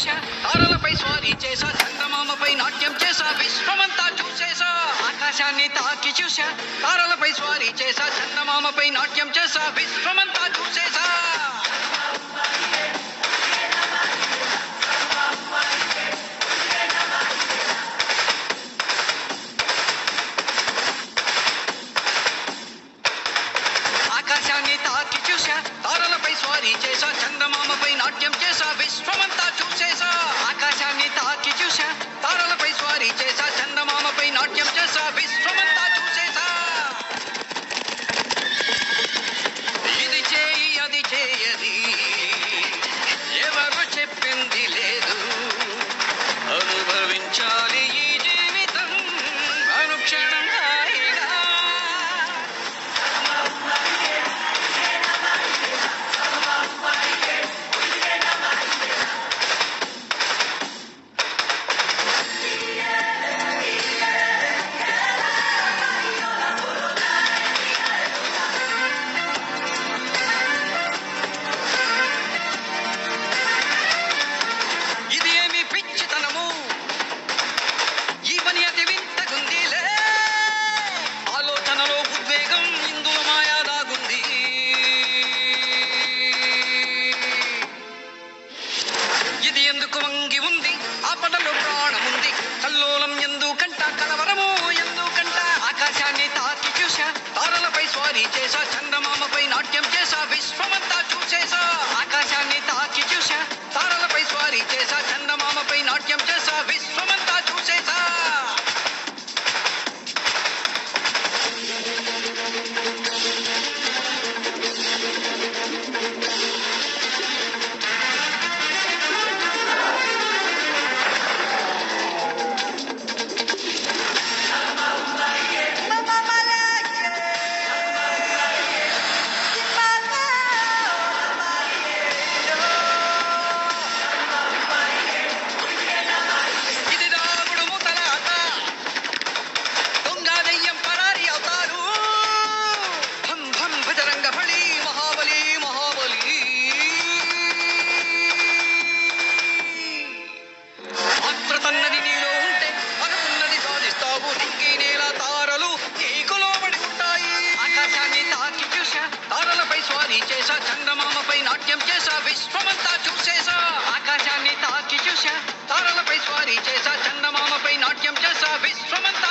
చూసా తారలపై స్వారీ చేసా చందమామపై నాట్యం చేసా విశ్వమంతా చూసేసా ఆకాశాన్ని తాకి చూసా తారలపై స్వారీ చేసా చందమామపై నాట్యం చేసా విశ్వమంతా చూసేసా ఆకాశాన్ని తాకి చూసా తారలపై స్వారీ చేసా చందమామపై నాట్యం చేసా విశ్వమంతా చూసేసా ఆకాశాన్ని తాకి చూసా తారలపై స్వారీ చేసా చందమామపై నాట్యం చేసా విశ్వమంతా చూసేసా ఇది చేయి అది చేయది ఎవరు చెప్పింది లేదు అనుభవించాలి ఈ జీవితం అనుక్షణం హాయిగా ఇది ఏమి పిచ్చితనము ఈ పని అతి వింతగుందిలే ఆలోచనలో ఉద్వేగం ఇందులో మాయా దాగుంది ఇది ఎందుకు వంగి ఉంది ఆ పటలో ప్రాణముంది కల్లోలం ఎందుకంట కలవరము ఎందుకంట ఆకాశాన్ని తాకి చూసా తారలపై స్వారీ చేసా చందమామపై నాట్యం చేసా విశ్వమంతా చూసేసా ఆకాశాన్ని తాకి చూసా తారలపై స్వారీ చేసా చందమామపై నాట్యం చేసా విశ్వమంతా చూసేసా ఇది దాగుడు మూతల ఆట దొంగ దెయ్యం పరారి అవుతారు భం భం భజరంగ బలి మహాబలి మహాబలి ఆత్రతన్నది నీలో ఉంటే అనుకున్నది సాధిస్తావు నింగి నేల తారలు నీకు లోబడి ఉంటాయి ఆకాశాన్ని తాకి చూసా తారలపై స్వారీ చేసా చందమామపై నాట్యం చేసా విశ్వమంతా చూసేసా ఆకాశాన్ని తాకి చూసా తారలపై స్వారీ చేసా చందమామపై నాట్యం చేసా విశ్వమంతా